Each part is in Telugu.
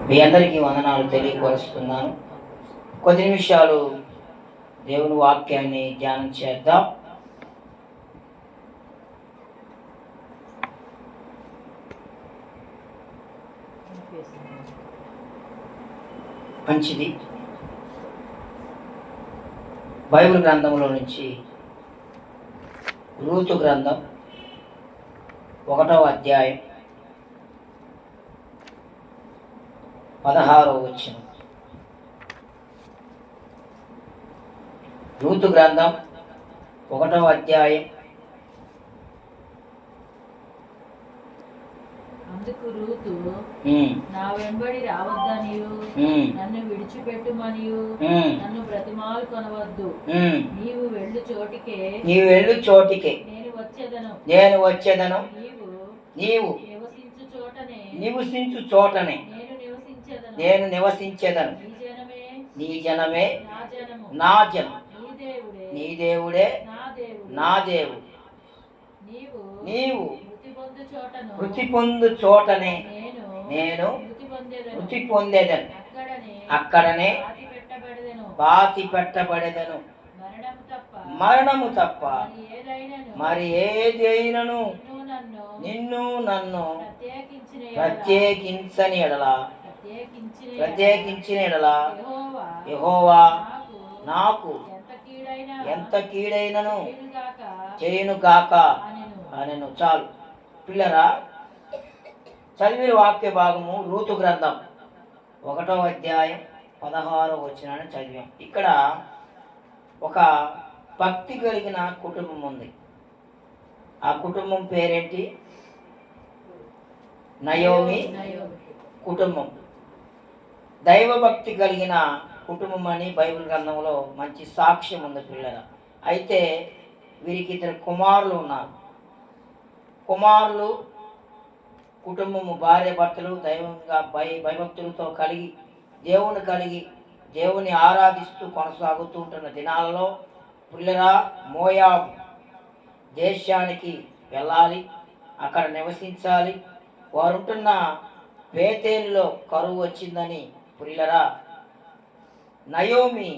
మీ అందరికీ వందనాలు తెలియపరుస్తున్నాను. కొద్ది నిమిషాలు దేవుని వాక్యాన్ని ధ్యానం చేద్దాం. మంచిది. బైబిల్ గ్రంథంలో నుంచి రూతు గ్రంథం 1వ అధ్యాయం 16వ వచనం. రూతు గ్రంథం 1వ అధ్యాయం. అందుకు రూతు, నా వెంబడి రావద్దనియు నన్ను విడిచిపెట్టుమనియు నన్ను బ్రతిమాలు కొనవద్దు. నీవు వెళ్ళు చోటికే నేను వచ్చేదను. నీవు నివసించు చోటనే నేను నివసించేదను. నీ జనమే నా జనం, నీ దేవుడే నా దేవుడు. నీవు వృత్తి పొందు చోటనే నేను వృత్తి పొందేదను. అక్కడనే బాతి పెట్టబడేదను. మరణము తప్ప మరి ఏదైనను నిన్ను నన్ను ప్రత్యేకించిన ఎడల యెహోవా నాకు ఎంత కీడైనను చేయునుగాక అనెను. చాలు పిల్లరా, చదివిన వాక్య భాగము రూతు గ్రంథం 1వ అధ్యాయం 16వ వచనాన్ని చదివాం. ఇక్కడ ఒక భక్తి కలిగిన కుటుంబం ఉంది. ఆ కుటుంబం పేరేంటి? నయోమి కుటుంబం. దైవభక్తి కలిగిన కుటుంబం అని బైబిల్ గ్రంథంలో మంచి సాక్ష్యం ఉంది పిల్లల. అయితే వీరికి 2 కుమారులు ఉన్నారు. కుమారులు కుటుంబము భార్య భర్తలు దైవంగా భయభక్తులతో కలిగి దేవుని ఆరాధిస్తూ కొనసాగుతూ ఉంటున్న దినాలలో పిల్లరా మోయాబు దేశానికి వెళ్ళాలి, అక్కడ నివసించాలి. వారుంటున్న బేతేలులో కరువు వచ్చిందని పిల్లరా నయోమి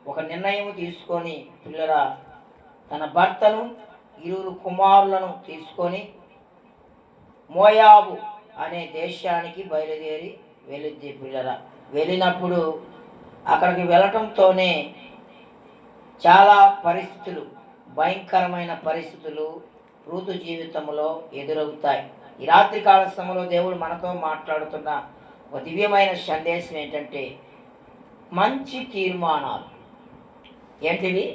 ఒక నిర్ణయం తీసుకొని పిల్లరా తన భర్తను 2 కుమారులను తీసుకొని మోయాబు అనే దేశానికి బయలుదేరి వెళ్ళింది పిల్లరా. వెళ్ళినప్పుడు అక్కడికి వెళ్ళటంతోనే చాలా భయంకరమైన పరిస్థితులు రూతు జీవితంలో ఎదురవుతాయి. ఈ రాత్రికాల సమయంలో దేవుడు మనతో మాట్లాడుతున్న ఒక దివ్యమైన సందేశం ఏంటంటే మంచి తీర్మానాలు. ఏంటివి?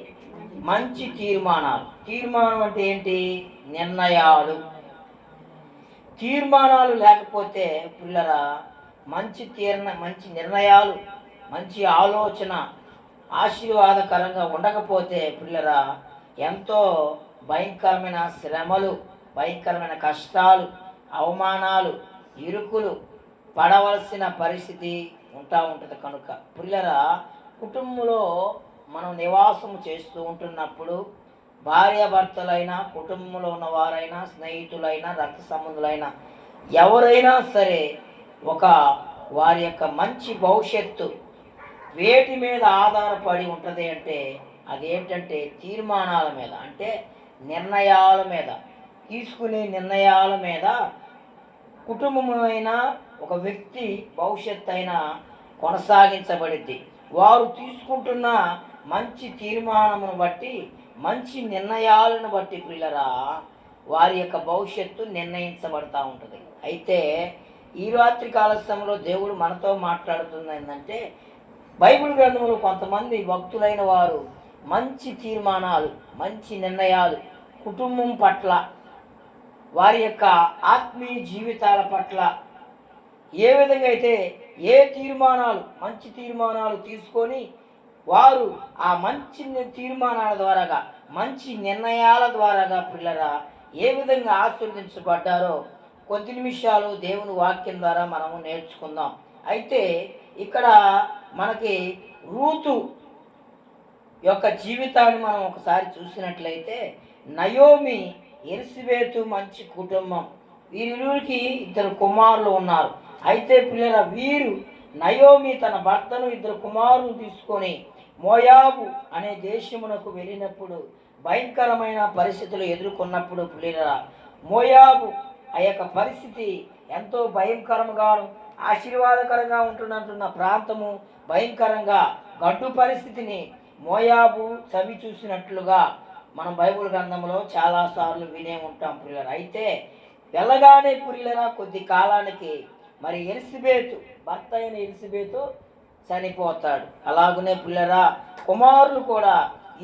మంచి తీర్మానాలు. తీర్మానం అంటే ఏంటి? నిర్ణయాలు. తీర్మానాలు లేకపోతే పిల్లరా మంచి నిర్ణయాలు, మంచి ఆలోచన ఆశీర్వాదకరంగా ఉండకపోతే పిల్లరా ఎంతో భయంకరమైన శ్రమలు, భయంకరమైన కష్టాలు, అవమానాలు, ఇరుకులు పడవలసిన పరిస్థితి ఉంటుంది. కనుక పిల్లరా కుటుంబంలో మనం నివాసం చేస్తూ ఉంటున్నప్పుడు భార్యాభర్తలైనా, కుటుంబంలో ఉన్నవారైనా, స్నేహితులైనా, రక్త సంబంధులైనా ఎవరైనా సరే వారి యొక్క మంచి భవిష్యత్తు వేటి మీద ఆధారపడి ఉంటుంది అంటే అదేంటంటే తీర్మానాల మీద, అంటే నిర్ణయాల మీద, తీసుకునే నిర్ణయాల మీద కుటుంబమైనా ఒక వ్యక్తి భవిష్యత్తు అయినా కొనసాగించబడిద్ది. వారు తీసుకుంటున్న మంచి తీర్మానమును బట్టి, మంచి నిర్ణయాలను బట్టి పిల్లరా వారి యొక్క భవిష్యత్తు నిర్ణయించబడతా ఉంటుంది. అయితే ఈ రాత్రి కాల సమయంలో దేవుడు మనతో మాట్లాడుతుంది ఏంటంటే బైబిల్ గ్రంథంలో కొంతమంది భక్తులైన వారు మంచి తీర్మానాలు, మంచి నిర్ణయాలు కుటుంబం పట్ల, వారి యొక్క ఆత్మీయ జీవితాల పట్ల ఏ విధంగా అయితే మంచి తీర్మానాలు తీసుకొని వారు ఆ మంచి తీర్మానాల ద్వారాగా, మంచి నిర్ణయాల ద్వారాగా పిల్లరా ఏ విధంగా ఆశీర్వదించబడ్డారో కొద్ది నిమిషాలు దేవుని వాక్యం ద్వారా మనము నేర్చుకుందాం. అయితే ఇక్కడ మనకి రూతు యొక్క జీవితాన్ని మనం ఒకసారి చూసినట్లయితే నయోమి ఎలిసబెతు మంచి కుటుంబం. వీరిరువురికి 2 కుమారులు ఉన్నారు. అయితే పిల్లల వీరు నయోమి తన భర్తను 2 కుమారులను తీసుకొని మోయాబు అనే దేశమునకు వెళ్ళినప్పుడు భయంకరమైన పరిస్థితులు ఎదుర్కొన్నప్పుడు ప్రియులారా, మోయాబు ఆ యొక్క పరిస్థితి ఎంతో భయంకరంగాను ఆశీర్వాదకరంగా ఉంటున్నట్టున్న ప్రాంతము భయంకరంగా గడ్డు పరిస్థితిని మోయాబు చవి చూసినట్లుగా మనం బైబిల్ గ్రంథంలో చాలాసార్లు వినే ఉంటాం ప్రియులారా. అయితే వెళ్ళగానే ప్రియులారా కొద్ది కాలానికి మరి ఎలిసబెతు భర్త అయిన ఎలిసబెతు చనిపోతాడు. అలాగనే ప్రియులారా కుమారులు కూడా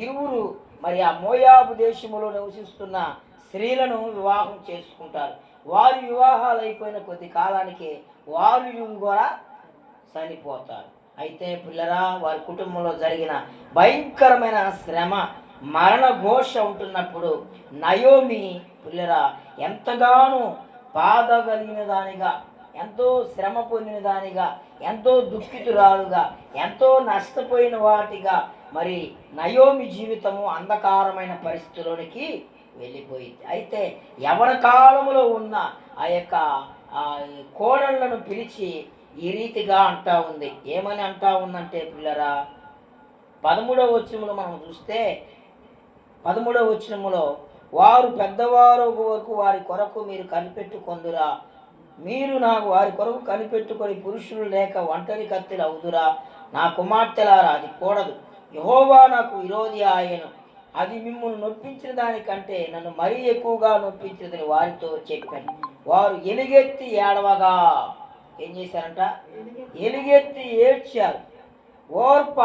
ఇరువురు మరి ఆ మోయాబు దేశములో నివసిస్తున్న స్త్రీలను వివాహం చేసుకుంటారు. వారి వివాహాలు అయిపోయిన కొద్ది కాలానికి వారు ఇరువురు కూడా చనిపోతారు. అయితే పిల్లరా వారి కుటుంబంలో జరిగిన భయంకరమైన శ్రమ మరణ ఘోష ఉంటున్నప్పుడు నయోమి పిల్లరా ఎంతగానో బాధ కలిగిన దానిగా, ఎంతో శ్రమ పొందిన దానిగా, ఎంతో దుఃఖితురాలుగా, ఎంతో నష్టపోయిన వాటిగా మరి నయోమి జీవితము అంధకారమైన పరిస్థితిలోనికి వెళ్ళిపోయింది. అయితే యవన కాలంలో ఉన్న ఆ యొక్క కోడళ్లను పిలిచి ఈ రీతిగా అంటా ఉంది. ఏమని అంటా ఉందంటే పిల్లరా 13వ వచనంలో మనం చూస్తే 13వ వచనంలో వారు పెద్దవారు వరకు వారి కొరకు మీరు కనిపెట్టుకొందురా, మీరు నాకు వారి కొరకు కనిపెట్టుకొని పురుషులు లేక ఒంటరి కత్తిలు అవుదురా, నా కుమార్తెలారా అది కూడదు, యెహోవా నాకు విరోధి ఆయను, అది మిమ్మల్ని నొప్పించిన దానికంటే నన్ను మరీ ఎక్కువగా నొప్పించినదని వారితో చెప్పాను. వారు ఎలుగెత్తి ఏడవగా ఏం చేశారంట? ఎలుగెత్తి ఏడ్చారు. ఓర్ప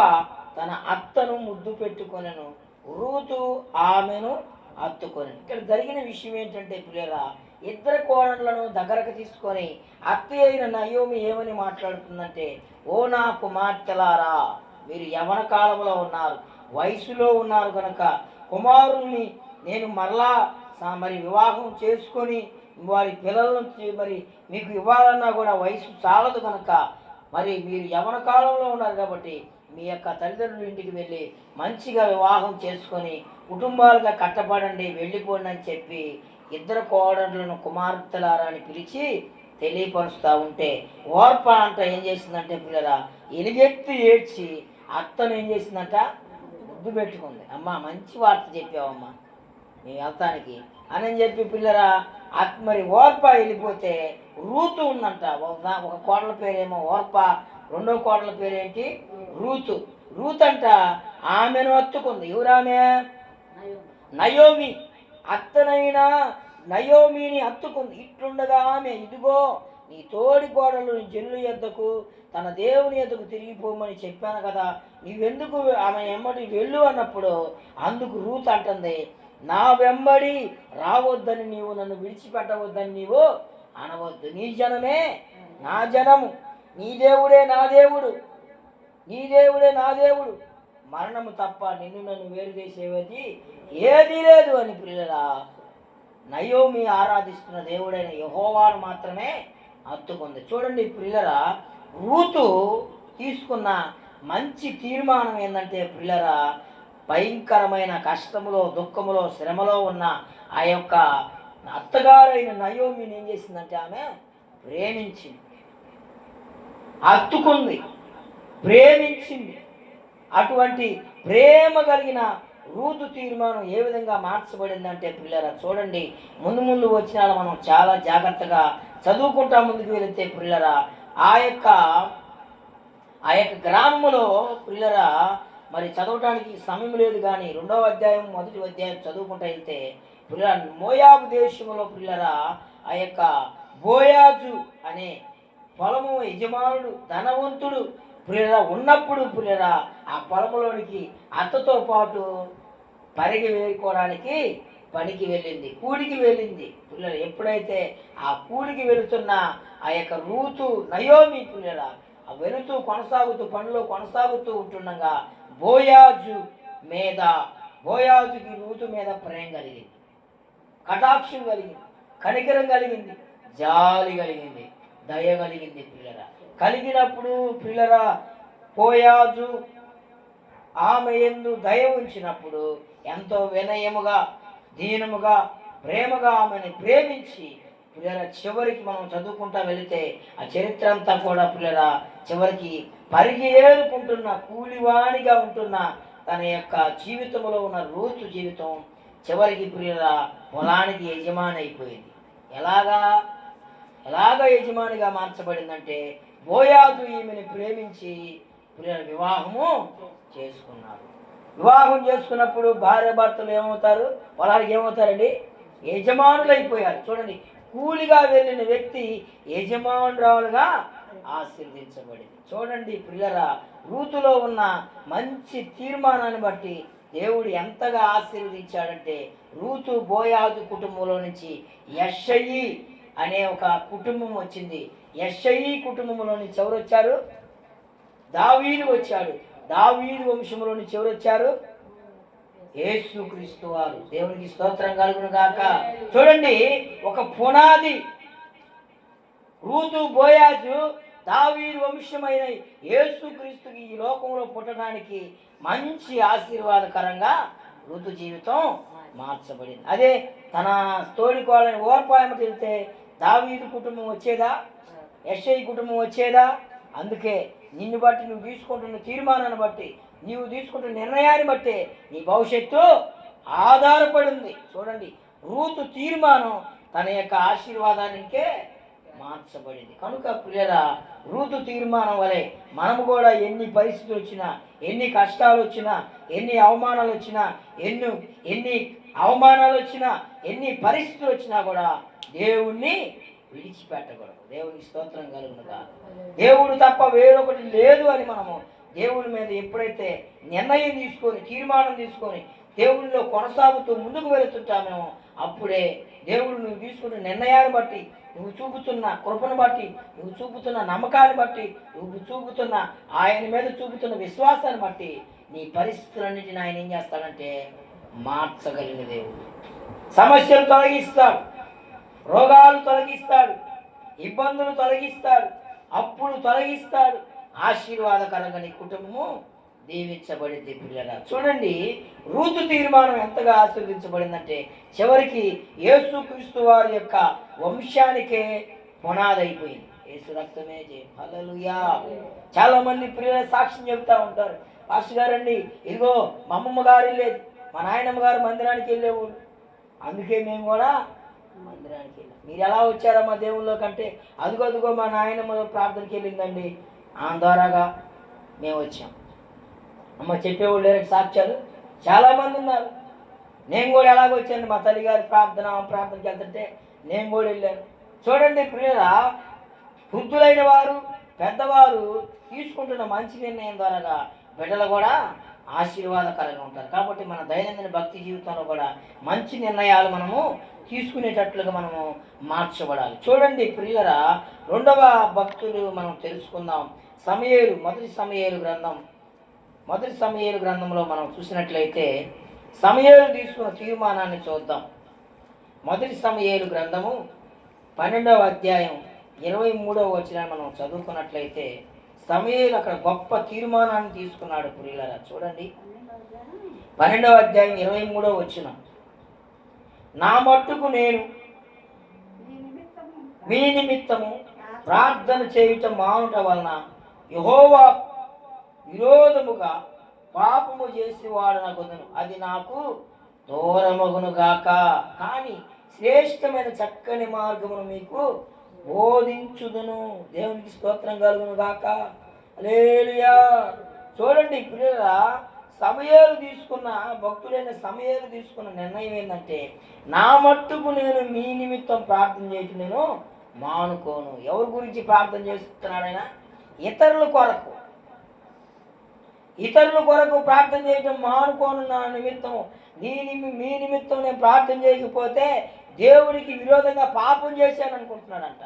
తన అత్తను ముద్దు పెట్టుకొనెను, రూతు ఆమెను హత్తుకొని. ఇక్కడ జరిగిన విషయం ఏంటంటే పిల్లరా 2 కోడళ్లను దగ్గరకు తీసుకొని అత్త అయిన నయోమి ఏమని మాట్లాడుతుందంటే, ఓ నా కుమార్తెలారా, మీరు యవన కాలంలో ఉన్నారు, వయసులో ఉన్నారు కనుక కుమారుల్ని నేను మరలా మరి వివాహం చేసుకొని వారి పిల్లలను మరి మీకు ఇవ్వాలన్నా కూడా వయసు చాలదు కనుక మరి మీరు యవన కాలంలో ఉన్నారు కాబట్టి మీ యొక్క తల్లిదండ్రుల ఇంటికి వెళ్ళి మంచిగా వివాహం చేసుకొని కుటుంబాలుగా కట్టబడండి, వెళ్ళిపోండి అని చెప్పి 2 కోడళ్లను కుమార్తెలారా అని పిలిచి తెలియపరుస్తూ ఉంటే ఓర్ప అంట ఏం చేసిందంటే పిల్లరా ఎలుగెత్తి ఏడ్చి అత్తను ఏం చేసిందంట? ముద్దు పెట్టుకుంది. అమ్మ మంచి వార్త చెప్పావమ్మా మేము వెళ్తానికి అని చెప్పి పిల్లరా మరి ఓర్ప వెళ్ళిపోతే రూతు ఉందంట. ఒక కోడల పేరేమో ఓర్ప, 2వ కోడల పేరేంటి? రూతు. రూత్ అంట ఆమెను హత్తుకుంది. ఎవరామె? నయోమి. అత్తనైనా నయోమిని హత్తుకుంది. ఇట్లుండగా ఆమె ఇదిగో నీ తోడి కోడలు జనుల యొద్దకు తన దేవుని యొద్దకు తిరిగిపోమని చెప్పాను కదా, నీవెందుకు ఆమె ఎమ్మడి వెళ్ళు అన్నప్పుడు అందుకు రూత్ అంటుంది, నా వెంబడి రావద్దని నీవు నన్ను విడిచిపెట్టవద్దని నీవు అనవద్దు. నీ జనమే నా జనము, నీ దేవుడే నా దేవుడు, నీ దేవుడే నా దేవుడు, మరణము తప్ప నిన్ను నన్ను వేరు చేసేది ఏదీ లేదు అని పిల్లరా నయోమి ఆరాధిస్తున్న దేవుడైన యెహోవాను మాత్రమే హత్తుకుంది. చూడండి పిల్లరా రూతు తీసుకున్న మంచి తీర్మానం ఏంటంటే పిల్లరా భయంకరమైన కష్టములో, దుఃఖములో, శ్రమలో ఉన్న ఆ యొక్క అత్తగారైన నయోమిని ఏం చేసిందంటే ఆమె ప్రేమించింది, హత్తుకుంది, ప్రేమించింది. అటువంటి ప్రేమ కలిగిన రూతు తీర్మానం ఏ విధంగా మార్చబడిందంటే పిల్లరా చూడండి, ముందు వచ్చిన మనం చాలా జాగ్రత్తగా చదువుకుంటా ముందుకు వెళితే పిల్లరా ఆ యొక్క గ్రామంలో పిల్లరా మరి చదవటానికి సమయం లేదు కానీ 2వ అధ్యాయం 1వ అధ్యాయం చదువుకుంటూ వెళ్తే పిల్లరా మోయాబు దేశంలో పిల్లరా ఆ యొక్క బోయాజు అనే పొలము యజమానుడు ధనవంతుడు పిల్లరా ఉన్నప్పుడు పిల్లరా ఆ పొలంలోనికి అత్తతో పాటు పరిగి వేరుకోవడానికి పనికి వెళ్ళింది, కూడికి వెళ్ళింది. పిల్లలు ఎప్పుడైతే ఆ కూడికి వెళుతున్న ఆ యొక్క రూతు నయోమి పిల్లరా వెళుతూ కొనసాగుతూ పనిలో కొనసాగుతూ ఉంటుండగా బోయాజుకి రూతు మీద ప్రేమ కలిగింది, కటాక్షం కలిగింది, కనికరం కలిగింది, జాలి కలిగింది, దయ కలిగింది. పిల్లరా కలిగినప్పుడు పిల్లరా బోయాజు ఆమె యందు దయ ఉంచినప్పుడు ఎంతో వినయముగా, దీనముగా, ప్రేమగా ఆమెను ప్రేమించి పిల్లరా చివరికి మనం చదువుకుంటా వెళితే ఆ చరిత్ర అంతా కూడా పిల్లరా చివరికి పరిగేరుకుంటున్న కూలివాణిగా ఉంటున్న తన యొక్క జీవితంలో ఉన్న రూతు జీవితం చివరికి పిల్లరా పొలానికి యజమాని అయిపోయింది. ఎలాగా యజమానిగా మార్చబడిందంటే బోయాజు ఈమెను ప్రేమించి పిల్లల వివాహము చేసుకున్నాడు. వివాహం చేసుకున్నప్పుడు భార్య భర్తలు ఏమవుతారు? పొలానికి ఏమవుతారండి? యజమానులు అయిపోయారు. చూడండి, కూలిగా వెళ్ళిన వ్యక్తి యజమానురాలుగా ఆశీర్వదించబడింది. చూడండి ప్రియులరా, రూతులో ఉన్న మంచి తీర్మానాన్ని బట్టి దేవుడు ఎంతగా ఆశీర్వదించాడంటే, రూతు బోయాజు కుటుంబంలో నుంచి యెష్షయి అనే ఒక కుటుంబం వచ్చింది. యెష్షయి కుటుంబంలో నుంచి ఎవరు వచ్చారు? దావీదు వచ్చాడు. దావీదు వంశంలో నుంచి ఎవరు వచ్చారు? యేసుక్రీస్తు వారు. దేవునికి స్తోత్రం కలుగును గాక. చూడండి, ఒక పునాది రూతు బోయాజు దావీదు వంశమైన యేసుక్రీస్తుకి ఈ లోకంలో పుట్టడానికి మంచి ఆశీర్వాదకరంగా రూతు జీవితం మార్చబడింది. అదే తన తోడికోళ్ళని ఓర్పాయమటి వెళ్తే దావీదు కుటుంబం వచ్చేదా? యెష్షయి కుటుంబం వచ్చేదా? అందుకే నిన్ను బట్టి, నువ్వు తీసుకుంటున్న తీర్మానాన్ని బట్టి, నీవు తీసుకుంటున్న నిర్ణయాన్ని బట్టి నీ భవిష్యత్తు ఆధారపడింది. చూడండి, రూతు తీర్మానం తన యొక్క ఆశీర్వాదానికే మార్చబడింది. కనుక ప్రియరా, రూతు తీర్మానం వలె మనము కూడా ఎన్ని పరిస్థితులు వచ్చినా, ఎన్ని కష్టాలు వచ్చినా, ఎన్ని అవమానాలు వచ్చినా, ఎన్ని పరిస్థితులు వచ్చినా కూడా దేవుణ్ణి విడిచిపెట్టకూడదు. దేవునికి స్తోత్రం కలుగునుగా. దేవుడు తప్ప వేరొకటి లేదు అని మనము దేవుని మీద ఎప్పుడైతే నిర్ణయం తీసుకొని, తీర్మానం తీసుకొని దేవునిలో కొనసాగుతూ ముందుకు వెళుతుంటామేమో, అప్పుడే దేవుడు నువ్వు తీసుకున్న నిర్ణయాన్ని బట్టి, నువ్వు చూపుతున్న కృపను బట్టి, నువ్వు చూపుతున్న నమ్మకాన్ని బట్టి, నువ్వు చూపుతున్న ఆయన మీద చూపుతున్న విశ్వాసాన్ని బట్టి నీ పరిస్థితులన్నిటిని ఆయన ఏం చేస్తాడంటే మార్చగలిగిన దేవుడు. సమస్యలు తొలగిస్తాడు, రోగాలు తొలగిస్తాడు, ఇబ్బందులు తొలగిస్తాడు, అప్పులు తొలగిస్తాడు. ఆశీర్వాదకరంగా నీ కుటుంబము దీవించబడింది. పిల్లరా, చూడండి, రూతు తీర్మానం ఎంతగా ఆశీర్వదించబడిందంటే చివరికి యేసుక్రీస్తు వారి యొక్క వంశానికే పునాదైపోయింది. యేసు రక్తమే జయం. హల్లెలూయా. చాలా మంది ప్రియుల సాక్ష్యం చెబుతూ ఉంటారు, పాస్టర్ గారండి, ఇదిగో మా అమ్మమ్మ గారు వెళ్ళేది, మా నాయనమ్మ గారు మందిరానికి వెళ్ళేవాళ్ళు, అందుకే మేము కూడా మందిరానికి వెళ్ళాం. మీరు ఎలా వచ్చారమ్మా దేవుల్లో కంటే? అదిగో మా నాయనమ్మ ప్రార్థనకి వెళ్ళిందండి, ఆ ద్వారాగా మేము వచ్చాం. అమ్మ చెప్పేవాళ్ళు లేరు సాక్ష్యాలు చాలామంది ఉన్నారు. నేను కూడా ఎలాగొచ్చాను, మా తల్లిగారి ప్రార్థనకి వెళ్తుంటే నేను కూడా వెళ్ళాను. చూడండి ప్రియురా, వృద్ధులైన వారు, పెద్దవారు తీసుకుంటున్న మంచి నిర్ణయం ద్వారాగా బిడ్డలు కూడా ఆశీర్వాదకరంగా ఉంటారు. కాబట్టి మన దైనందిన భక్తి జీవితంలో కూడా మంచి నిర్ణయాలు మనము తీసుకునేటట్లుగా మనము మార్చబడాలి. చూడండి ప్రియులరా, రెండవ భక్తులు మనం తెలుసుకుందాం. మొదటి సమూయేలు గ్రంథంలో మనం చూసినట్లయితే సమూయేలు తీసుకున్న తీర్మానాన్ని చూద్దాం. మొదటి సమూయేలు గ్రంథము 12వ అధ్యాయం 23వ వచనాన్ని మనం చదువుకున్నట్లయితే సమూయేలు అక్కడ గొప్ప తీర్మానాన్ని తీసుకున్నాడు. ప్రియులరా, చూడండి 12వ అధ్యాయం 23వ వచనం, నా మట్టుకు నేను మీ నిమిత్తము ప్రార్థన చేయుట మానుట వలన యెహోవా విరోధముగా పాపము చేసేవాడనగుదును, అది నాకు దూరమగును గాక. కానీ శ్రేష్టమైన చక్కని మార్గమును మీకు బోధించుదును. దేవునికి స్తోత్రం కలుగును గాక. హల్లెలూయా. చూడండి ప్రియులారా, భక్తులైన సమూయేలు తీసుకున్న నిర్ణయం ఏంటంటే, నా మట్టుకు నేను మీ నిమిత్తం ప్రార్థన చేయటం నేను మానుకోను. ఎవరి గురించి ప్రార్థన చేస్తున్నాడైనా? ఇతరుల కొరకు ప్రార్థన చేయటం మానుకోను. నా నిమిత్తం మీ నిమిత్తం నేను ప్రార్థన చేయకపోతే దేవుడికి విరోధంగా పాపం చేశాను అనుకుంటున్నాడంట.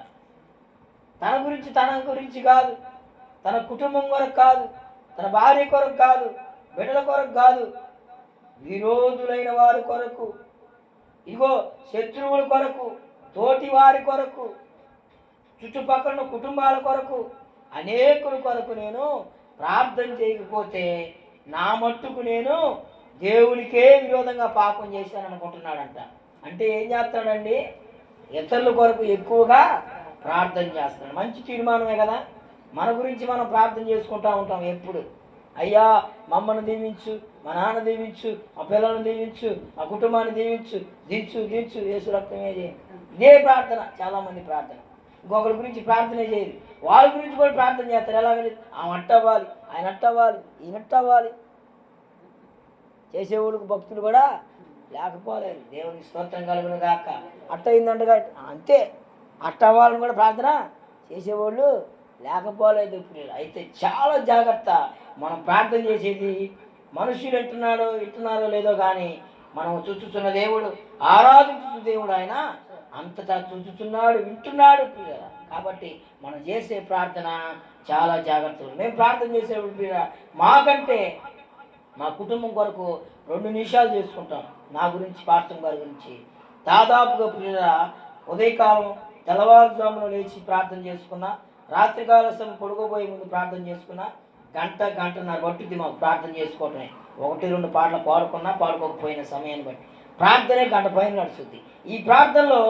తన గురించి కాదు, తన కుటుంబం కొరకు కాదు, తన భార్య కొరకు కాదు, బిడ్డల కొరకు కాదు, విరోధులైన వారి కొరకు, ఇదిగో శత్రువుల కొరకు, తోటి వారి కొరకు, చుట్టుపక్కల కుటుంబాల కొరకు, అనేకుల కొరకు నేను ప్రార్థన చేయకపోతే నా మట్టుకు నేను దేవునికే విరోధంగా పాపం చేశాను అనుకుంటున్నాడంట. అంటే ఏం చేస్తాడండి? ఇతరుల కొరకు ఎక్కువగా ప్రార్థన చేస్తున్నాడు. మంచి తీర్మానమే కదా. మన గురించి మనం ప్రార్థన చేసుకుంటూ ఉంటాం ఎప్పుడు. అయ్యా మమ్మల్ని దీవించు, మా నాన్న దీవించు, మా పిల్లల్ని దీవించు, మా కుటుంబాన్ని దీవించు, దించు దించు యేసు రక్తమే చేయి. ఇదే ప్రార్థన చాలామంది ప్రార్థన. ఇంకొకరి గురించి ప్రార్థన చేయరు, వాళ్ళ గురించి కూడా ప్రార్థన చేస్తారు. ఎలాగని ఆమె అట్టవ్వాలి, ఆయన అట్టవ్వాలి, ఈయన అట్టవ్వాలి. చేసేవాళ్ళకు భక్తులు కూడా లేకపోలేదు. దేవునికి స్తోత్రం కలుగును గాక. అట్టయిందంటగా అంతే, అట్టవ్వాలని కూడా ప్రార్థన చేసేవాళ్ళు లేకపోలేదు. అయితే చాలా జాగ్రత్త. మనం ప్రార్థన చేసేది మనుషులు వింటున్నారో లేదో కానీ మనం చూచుచున్న దేవుడు, ఆరాధించుతున్న దేవుడు ఆయన అంతటా చూచుచున్నాడు, వింటున్నాడు. కాబట్టి మనం చేసే ప్రార్థన చాలా జాగ్రత్తలు. మేము ప్రార్థన చేసేప్పుడు మాకంటే మా కుటుంబం కొరకు 2 నిమిషాలు చేసుకుంటాం. నా గురించి, పాస్టర్ గారి గురించి దాదాపుగా ఉదయకాలం తెల్లవారుజామున లేచి ప్రార్థన చేసుకున్నా, రాత్రికాల సమయం పడుకోబోయే ముందు ప్రార్థన చేసుకున్నా, గంటన్నర పట్టుద్ది మాకు ప్రార్థన చేసుకోవటమే. 1-2 పాటలు పాడుకోకపోయిన సమయాన్ని బట్టి ప్రార్థనే గంట పైన నడుస్తుంది. ఈ ప్రార్థనలో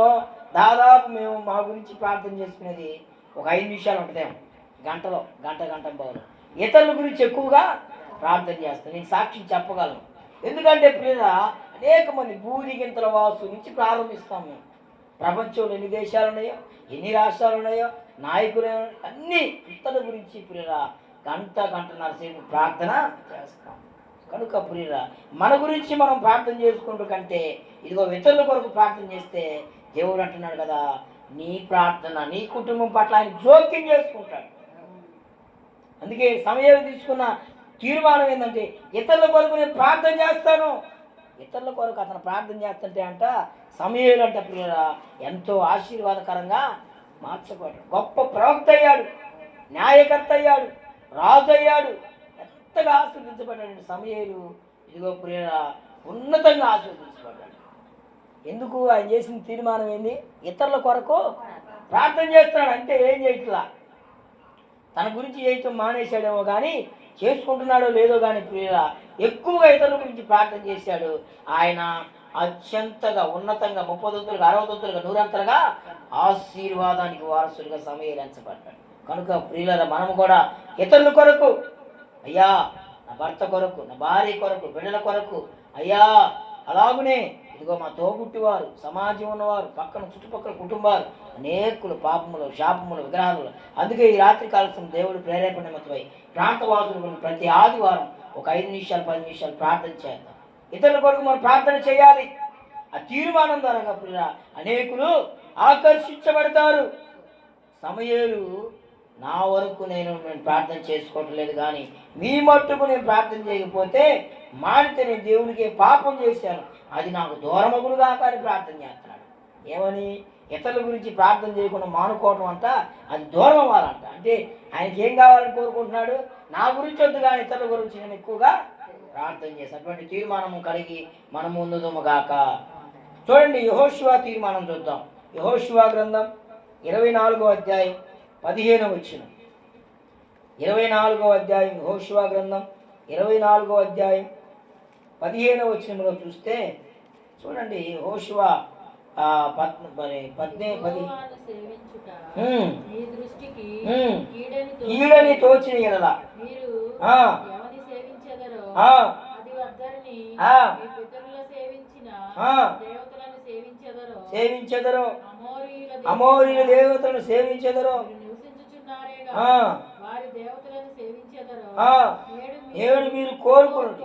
దాదాపు మేము మా గురించి ప్రార్థన చేసుకునేది ఒక 5 నిమిషాలు ఉంటుందేమో, గంటలో గంట బావులు. ఇతరుల గురించి ఎక్కువగా ప్రార్థన చేస్తాను. నేను సాక్షి చెప్పగలను. ఎందుకంటే అనేక మంది భూదిగింతల వాసు నుంచి ప్రారంభిస్తాం మేము. ప్రపంచంలో ఎన్ని దేశాలు ఉన్నాయో, ఎన్ని రాష్ట్రాలు ఉన్నాయో, నాయకులు అన్నీ ఇతరుల గురించి గంటన్నర సేపు ప్రార్థన చేస్తాం. కనుక మన గురించి మనం ప్రార్థన చేసుకుంటూ కంటే ఇదిగో ఇతరుల కొరకు ప్రార్థన చేస్తే దేవుడు అంటున్నాడు కదా, నీ ప్రార్థన నీ కుటుంబం పట్ల ఆయన జోక్యం చేసుకుంటాడు. అందుకే సమయం తీసుకున్న తీర్మానం ఏంటంటే ఇతరుల కొరకు నేను ప్రార్థన చేస్తాను. ఇతరుల కొరకు అతను ప్రార్థన చేస్తుంటే సమయాలు అంటే ఎంతో ఆశీర్వాదకరంగా మార్చబడ్డాడు. గొప్ప ప్రవక్త అయ్యాడు, న్యాయకర్త అయ్యాడు, రాజు అయ్యాడు. ఎంతగా ఆశీర్వదించబడ్డాడు సమయాలు. ఇదిగో ఉన్నతంగా ఆశీర్వదించబడ్డాడు. ఎందుకు? ఆయన చేసిన తీర్మానం ఏంది? ఇతరుల కొరకు ప్రార్థన చేస్తున్నాడు. అంతే, ఏం చేయట్లా. తన గురించి చేయటం మానేశాడేమో కానీ చేసుకుంటున్నాడో లేదో కానీ ఎక్కువగా ఇతరుల గురించి ప్రార్థన చేశాడు. ఆయన అత్యంతగా ఉన్నతంగా 30 దొంతులుగా 60 దొంతులుగా 100 ఆశీర్వాదానికి వారసుడిగా సమయలించబడ్డాడు. కనుక మనము కూడా ఇతరుల కొరకు, అయ్యా నా భర్త కొరకు, నా భార్య కొరకు, బిడ్డల కొరకు, అయ్యా అలాగునే ఇదిగో మా తోబుట్టివారు, సమాజం ఉన్నవారు, పక్కన చుట్టుపక్కల కుటుంబాలు, అనేకులు పాపములు, శాపములు, విగ్రహాలు. అందుకే ఈ రాత్రి కాలం దేవుడు ప్రేరేపణ నిమిత్తమై ప్రాంతవాసులు ప్రతి ఆదివారం ఒక 5 నిమిషాలు 10 నిమిషాలు ప్రార్థన చేద్దాం. ఇతరుల కొరకు మనం ప్రార్థన చేయాలి. ఆ తీర్మానం ద్వారా అనేకులు ఆకర్షించబడతారు. సమయాలు నా వరకు నేను ప్రార్థన చేసుకోవటం లేదు కానీ మీ మట్టుకు నేను ప్రార్థన చేయకపోతే మానితే నేను దేవునికి పాపం చేశాను, అది నాకు దూరమగుడుగా కానీ ప్రార్థన చేస్తున్నాడు. ఏమని? ఇతరుల గురించి ప్రార్థన చేయకుండా మానుకోవటం అంట అది దూరం అవ్వాలంట. అంటే ఆయనకి ఏం కావాలని కోరుకుంటున్నాడు? నా గురించి వద్దు కానీ ఇతరుల గురించి నేను ఎక్కువగా ప్రార్థన చేస్తాను. అటువంటి తీర్మానము కలిగి మనం ముందుగాక. చూడండి, యెహోషువ తీర్మానం చూద్దాం. యెహోషువ గ్రంథం 24వ అధ్యాయం 15వ వచనం. 24వ అధ్యాయం యెహోషువ గ్రంథం 24వ అధ్యాయం 15వ వచనంలో చూస్తే చూడండి, యెహోషువ 10 కీడని తోచిన ఎడల సేవించెదరో, అమోరీల దేవతలను సేవించెదరో, నేడు మీరు కోరుకోండి.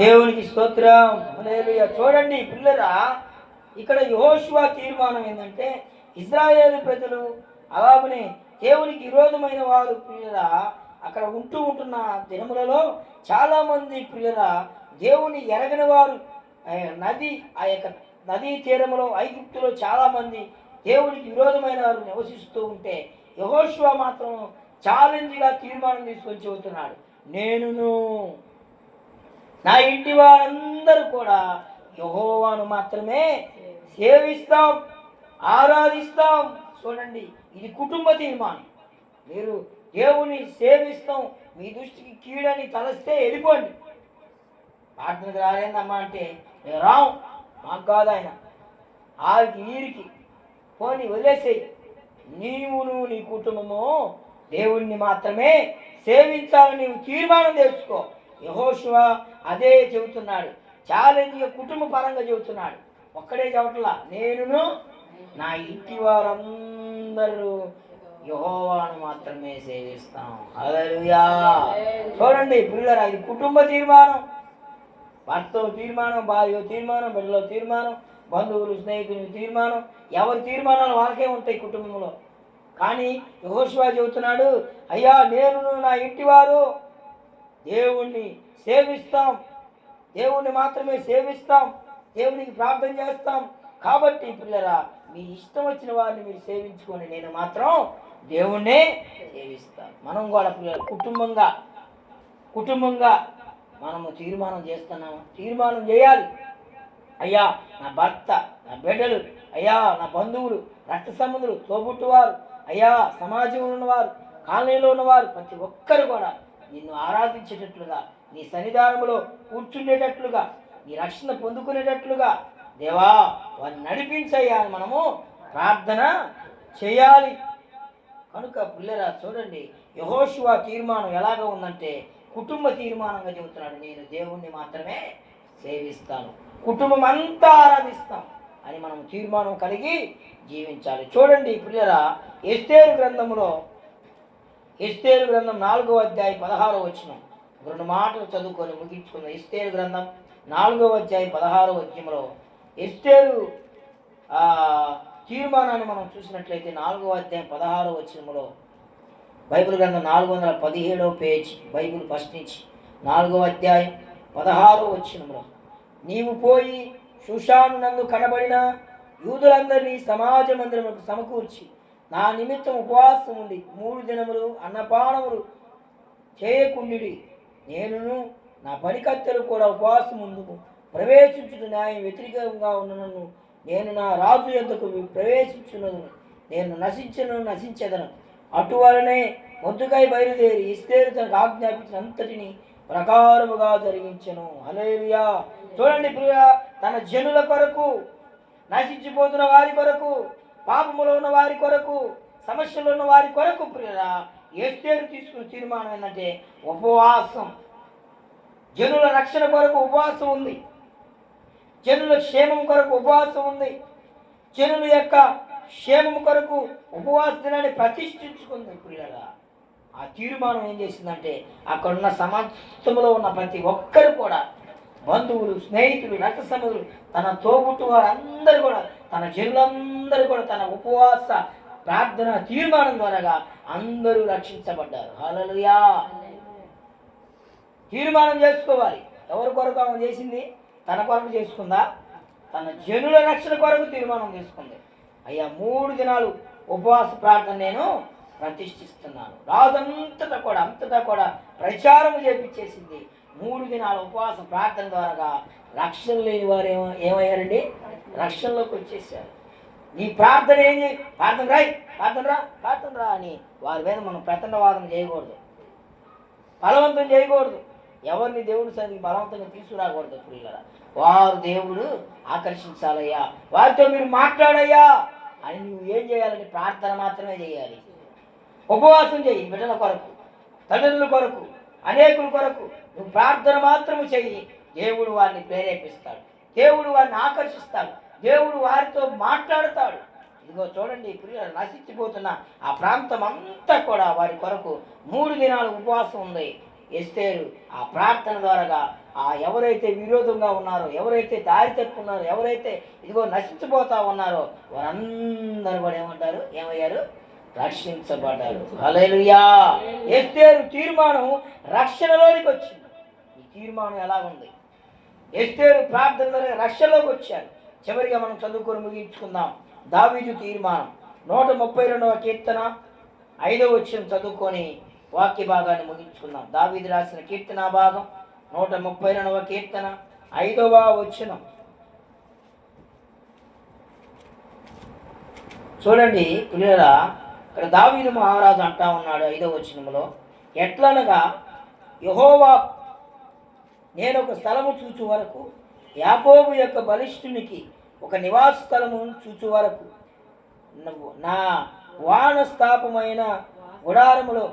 దేవునికి స్తోత్రం. హల్లెలూయా. చూడండి పిల్లరా, ఇక్కడ యెహోషువ తీర్మానం ఏంటంటే ఇశ్రాయేలు ప్రజలు అలాగనే దేవునికి విరోధమైన వారు పిల్లరా అక్కడ ఉంటున్న దినములలో చాలామంది పిల్లరా దేవుని ఎరగని వారు ఆ యొక్క నదీ తీరములో ఐగుప్తులో చాలామంది దేవునికి విరోధమైన వారు నివసిస్తూ ఉంటే యెహోషువ మాత్రం ఛాలెంజ్గా తీర్మానం తీసుకొని చెబుతున్నాడు, నేనును నా ఇంటి వారందరూ కూడా యెహోవాను మాత్రమే సేవిస్తాం, ఆరాధిస్తాం. చూడండి, ఇది కుటుంబ తీర్మానం. మీరు దేవుని సేవిస్తాం, మీ దృష్టికి కీడని తలస్తే వెళ్ళిపోండి. ప్రార్థనకు రాలేదమ్మా అంటే మేము రాం, మాకు కాదు ఆయన, ఆరికి వీరికి పోని వదిలేసేయి. నీవును నీ కుటుంబము దేవుణ్ణి మాత్రమే సేవించాలని నీవు తీర్మానం చేసుకో. యెహోషువ అదే చెబుతున్నాడు, ఛాలెంజ్గా కుటుంబ పరంగా చెబుతున్నాడు. ఒక్కడే చెప్పట్లా, నేనును నా ఇంటి వారందరూ యెహోవాను మాత్రమే సేవిస్తాం. హల్లెలూయా. చూడండి పిల్లరా, ఇది కుటుంబ తీర్మానం. భర్త తీర్మానం, భార్య తీర్మానం, బిడ్డలో తీర్మానం, బంధువులు స్నేహితులు తీర్మానం, ఎవరి తీర్మానాలు వాళ్ళకే ఉంటాయి కుటుంబంలో. కానీ యెహోషువ చెబుతున్నాడు, అయ్యా నేను నా ఇంటి వారు దేవుణ్ణి సేవిస్తాం, దేవుణ్ణి మాత్రమే సేవిస్తాం, దేవునికి ప్రార్థన చేస్తాం. కాబట్టి పిల్లరా, మీ ఇష్టం వచ్చిన వారిని మీరు సేవించుకొని నేను మాత్రం దేవుణ్ణే సేవిస్తాను. మనం కూడా పిల్లలు కుటుంబంగా మనము తీర్మానం చేస్తున్నాము. తీర్మానం చేయాలి. అయ్యా నా భర్త, నా బిడ్డలు, అయ్యా నా బంధువులు, రక్త సంబంధులు, తోబుట్టువారు, అయ్యా సమాజంలో ఉన్నవారు, కాలనీలో ఉన్నవారు, ప్రతి ఒక్కరు కూడా నిన్ను ఆరాధించేటట్లుగా, నీ సన్నిధానంలో కూర్చుండేటట్లుగా, నీ రక్షణ పొందుకునేటట్లుగా దేవా వారిని నడిపించయ్యా అని మనము ప్రార్థన చేయాలి. కనుక పిల్లరా చూడండి, యెహోషువ తీర్మానం ఎలాగ ఉందంటే కుటుంబ తీర్మానంగా చెబుతున్నాడు, నేను దేవుణ్ణి మాత్రమే సేవిస్తాను, కుటుంబం అంతా ఆరాధిస్తాం అని మనం తీర్మానం కలిగి జీవించాలి. చూడండి పిల్లరా, ఎస్తేరు గ్రంథం 4వ అధ్యాయం 16వ వచనం, 2 మాటలు చదువుకొని ముగించుకుందాం. ఎస్తేరు గ్రంథం 4వ అధ్యాయం 16వ వచనంలో ఎస్తేరు తీర్మానాన్ని మనం చూసినట్లయితే 4వ అధ్యాయం 16వ వచనంలో బైబిల్ గ్రంథం 417వ పేజీ, బైబిల్ ఫస్ట్ నుంచి 4వ అధ్యాయం 16వ వచనంలో, నీవు పోయి షూషాను నందు కనబడిన యూదులందరినీ సమాజ మందిరములకు సమకూర్చి నా నిమిత్తం ఉపవాసం ఉండి 3 దినములు అన్నపానములు చేయకుండిడి. నేనును నా పనికత్తెలు కూడా ఉపవాసం ముందుకు ప్రవేశించుట న్యాయం వ్యతిరేకంగా ఉన్ననను నేను నా రాజు యొద్దకు ప్రవేశించున్నను, నేను నశించెదను. అటువలనే మొద్దుకై బయలుదేరి ఎస్తేరు తనకు ఆజ్ఞాపించిన అంతటిని ప్రకారముగా జరిగించెను. హల్లెలూయా. చూడండి ప్రియా, తన జనుల కొరకు, నశించిపోతున్న వారి కొరకు, పాపములో ఉన్న వారి కొరకు, సమస్యలో ఉన్న వారి కొరకు ప్రియరా ఎస్తేరు తీసుకున్న తీర్మానం ఏంటంటే ఉపవాసం. జనుల రక్షణ కొరకు ఉపవాసం ఉంది, జనుల క్షేమం కొరకు ఉపవాసం ఉంది, జనుల యొక్క క్షేమం కొరకు ఉపవాస దినాన్ని ప్రతిష్ఠించుకుంది ప్రియరా. ఆ తీర్మానం ఏం చేసిందంటే అక్కడున్న సమస్తములో ఉన్న ప్రతి ఒక్కరు కూడా, బంధువులు, స్నేహితులు, రక్త సంబంధులు, తన తోబుట్టు వారందరూ కూడా, తన జనులందరూ కూడా తన ఉపవాస ప్రార్థన తీర్మానం ద్వారా అందరూ రక్షించబడ్డారు. హల్లెలూయా. తీర్మానం చేసుకోవాలి. ఎవరి కొరకు ఆమె చేసింది? తన కొరకు చేసుకుందా? తన జనుల రక్షణ కొరకు తీర్మానం చేసుకుంది. అయ్యా 3 దినాలు ఉపవాస ప్రార్థన నేను ప్రతిష్ఠిస్తున్నాను. రాజంతటా కూడా ప్రచారం చేపించేసింది. 3 దినాల ఉపవాస ప్రార్థన ద్వారా రక్షణ లేని వారు ఏమయ్యారండి? రక్షణలోకి వచ్చేసారు. నీ ప్రార్థన ఏం చేయి, ప్రార్థన రా అని వారి మీద మనం ప్రచండవాదన చేయకూడదు, బలవంతం చేయకూడదు. ఎవరిని దేవుడు సరికి బలవంతంగా తీసుకురాకూడదు. ప్రియులారా, వారు దేవుడు ఆకర్షించాలయ్యా, వారితో మీరు మాట్లాడయ్యా అని నువ్వు ఏం చేయాలని ప్రార్థన మాత్రమే చేయాలి. ఉపవాసం చేయి, బిడ్డల కొరకు, తల్లుల కొరకు, అనేకుల కొరకు నువ్వు ప్రార్థన మాత్రము చెయ్యి. దేవుడు వారిని ప్రేరేపిస్తాడు, దేవుడు వారిని ఆకర్షిస్తాడు, దేవుడు వారితో మాట్లాడతాడు. ఇదిగో చూడండి ప్రియులు, నశించిపోతున్న ఆ ప్రాంతం అంతా కూడా వారి కొరకు 3 దినాలు ఉపవాసం ఉంది. ఎస్తేరు ఆ ప్రార్థన ద్వారా ఎవరైతే విరోధంగా ఉన్నారో, ఎవరైతే దారి తప్పున్నారో, ఎవరైతే ఇదిగో నశించిపోతా ఉన్నారో వారందరూ కూడా ఏమయ్యారు? రక్షించబడ్డారు. హల్లెలూయా. ఎస్తేరు తీర్మానం రక్షణలోనికి వచ్చింది. ఈ తీర్మానం ఎలాగుంది? ఎస్తేరు ప్రార్థన ద్వారా రక్షణలోకి వచ్చారు. చివరిగా మనం చదువుకొని ముగించుకుందాం. దావీదు తీర్మానం 132వ కీర్తన 5వ వచనం చదువుకొని వాక్య భాగాన్ని ముగించుకుందాం. దావీదు రాసిన కీర్తన భాగం 132వ కీర్తన 5వ వచనం. చూడండి పిల్లరా, ఇక్కడ దావీదు మహారాజు అంటా ఉన్నాడు 5వ వచనంలో, ఎట్లనగా యెహోవా నేను ఒక స్థలము చూచు వరకు, యాకోబు యొక్క బలిష్ఠునికి ఒక నివాస స్థలము చూచు వరకు నా వానస్థాపమైన గుడారములో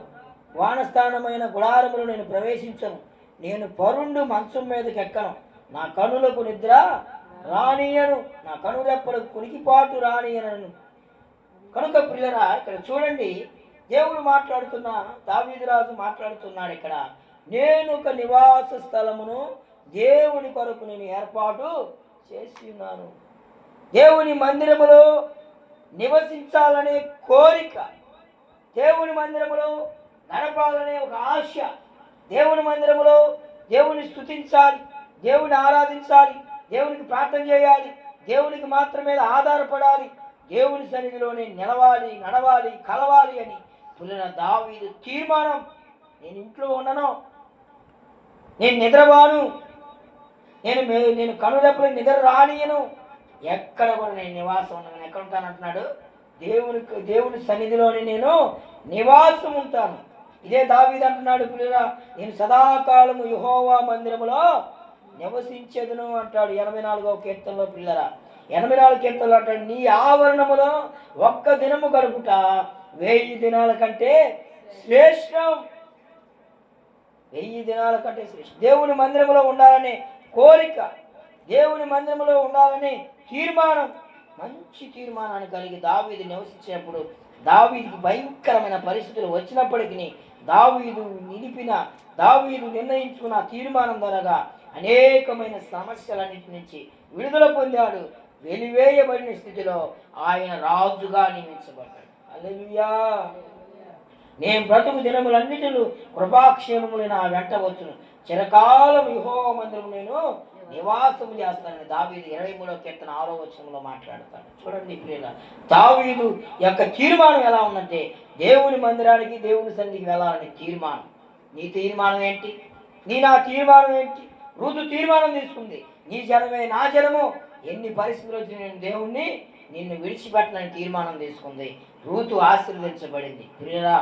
వానస్థానమైన గుడారములో నేను ప్రవేశించను. నేను పరుండు మంచం మీదకి ఎక్కను. నా కనులకు నిద్ర రానియను, నా కనురెప్పలకు కునికిపాటు రానియనను. కనుక ప్రియులరా, ఇక్కడ చూడండి, దేవుడు మాట్లాడుతున్నా, దావీదు రాజు మాట్లాడుతున్నాడు ఇక్కడ. నేను ఒక నివాస స్థలమును దేవుని కొరకు నేను ఏర్పాటు చేసి ఉన్నాను. దేవుని మందిరములో నివసించాలనే కోరిక, దేవుని మందిరములో గడపాలనే ఒక ఆశ, దేవుని మందిరములో దేవుని స్తుతించాలి, దేవుని ఆరాధించాలి, దేవునికి ప్రార్థన చేయాలి, దేవునికి మాత్రమే ఆధారపడాలి, దేవుని సన్నిధిలోనే నిలవాలి, నడవాలి, కలవాలి అని పులిన దావీదు తీర్మానం. నేను ఇంట్లో ఉండను, నేను నిద్రపోను, నేను కనురెప్పలకు నిద్ర రానియను, ఎక్కడ కూడా నేను నివాసం ఉండను. ఎక్కడ ఉంటాను అంటున్నాడు? దేవుని సన్నిధిలోనే నేను నివాసం ఉంటాను. ఇదే దావీదు అంటున్నాడు, పిల్లరా, నేను సదాకాలము యెహోవా మందిరములో నివసించేదను అంటాడు 84వ కీర్తనలో. పిల్లరా, 84 కీర్తనలో అంటాడు, నీ ఆవరణములో ఒక్క దినము గడుపుట 1000 దినాల కంటే శ్రేష్టం. 1000 దినాల కంటే శ్రేష్టం. దేవుని మందిరములో ఉండాలనే కోరిక, దేవుని మందిరములో ఉండాలనే తీర్మానం, మంచి తీర్మానాన్ని కలిగి దావీదు నివసించినప్పుడు దావీదుకి భయంకరమైన పరిస్థితులు వచ్చినప్పటికీ దావీదు నిర్ణయించుకున్న తీర్మానం ద్వారా అనేకమైన సమస్యలన్నిటి నుంచి విడుదల పొందాడు. వెలివేయబడిన స్థితిలో ఆయన రాజుగా నియమించబడ్డాడు. హల్లెలూయా. నేను బ్రతుకు దినములన్నిటిలో కృపాక్షేమములు నా వెంట వచ్చును, చిరకాలం యెహోవా మందిరము నేను నివాసము చేస్తానని దావీదు 23వ కీర్తన 6వ వచనంలో మాట్లాడతాడు. చూడండి ప్రియుల, దావీదు యొక్క తీర్మానం ఎలా ఉందంటే, దేవుని మందిరానికి, దేవుని సన్నిధికి వెళ్ళాలని తీర్మానం. నీ తీర్మానం ఏంటి? నా తీర్మానం ఏంటి? రూతు తీర్మానం తీసుకుంది, నీ జనమే నా జనము, ఎన్ని పరిస్థితులు వచ్చి నేను దేవుణ్ణి నిన్ను విడిచిపెట్టనని తీర్మానం తీసుకుంది. రూతు ఆశీర్వదించబడింది. ప్రియులా,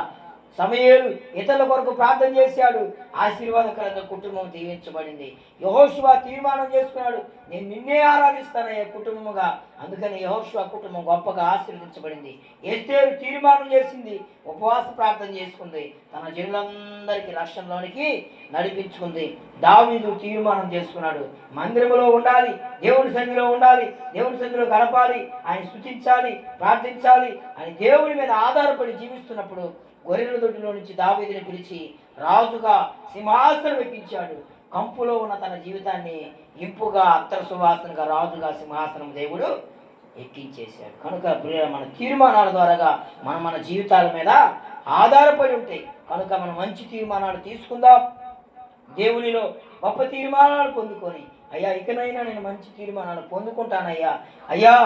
సమూయేలు ఇతరుల కొరకు ప్రార్థన చేశాడు, ఆశీర్వాదకరంగా కుటుంబం దీవించబడింది. యెహోషువ తీర్మానం చేసుకున్నాడు, నేను నిన్నే ఆరాధిస్తానయ్యా కుటుంబముగా, అందుకని యెహోషువ కుటుంబం గొప్పగా ఆశీర్వదించబడింది. ఎస్తేరు తీర్మానం చేసింది, ఉపవాస ప్రార్థన చేసుకుంది, తన జనులందరికీ రక్షణలోనికి నడిపించుకుంది. దావీదు తీర్మానం చేసుకున్నాడు, మందిరములో ఉండాలి, దేవుని సన్నిధిలో ఉండాలి, దేవుని సన్నిధిలో గడపాలి, ఆయన స్తుతించాలి, ప్రార్థించాలి అని దేవుని మీద ఆధారపడి జీవిస్తున్నప్పుడు గొర్రెల దొడ్డిలో నుంచి దావీదుని పిలిచి రాజుగా సింహాసనం ఎక్కించాడు. కంపులో ఉన్న తన జీవితాన్ని ఇంపుగా అత్తర సువాసనగా రాజుగా సింహాసనం దేవుడు ఎక్కించేశాడు. కనుక మన తీర్మానాల ద్వారా మన జీవితాల మీద ఆధారపడి ఉంటాయి. కనుక మనం మంచి తీర్మానాలు తీసుకుందాం, దేవునిలో గొప్ప తీర్మానాలు పొందుకొని, అయ్యా ఇకనైనా నేను మంచి తీర్మానాలు పొందుకుంటానయ్యా, అయ్యా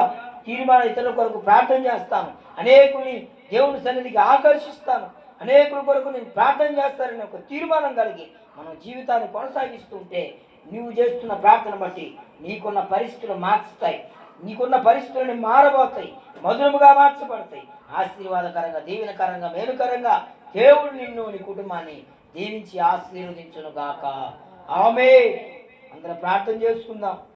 తీర్మానం ఇతరుల కొరకు ప్రార్థన చేస్తాను, అనేకుల్ని దేవుని సన్నిధికి ఆకర్షిస్తాను, అనేకుల కొరకు నేను ప్రార్థన చేస్తానని ఒక తీర్మానం కలిగి మనం జీవితాన్ని కొనసాగిస్తూ ఉంటే, నువ్వు చేస్తున్న ప్రార్థన బట్టి నీకున్న పరిస్థితులు మార్చుతాయి, నీకున్న పరిస్థితులను మారబోతాయి, మధురముగా మార్చబడతాయి, ఆశీర్వాదకరంగా, దీవెనకరంగా, మేలుకరంగా దేవుడు నిన్ను, నీ కుటుంబాన్ని దీవించి ఆశీర్వదించును గాక. ఆమేన్. అందరం ప్రార్థన చేసుకుందాం.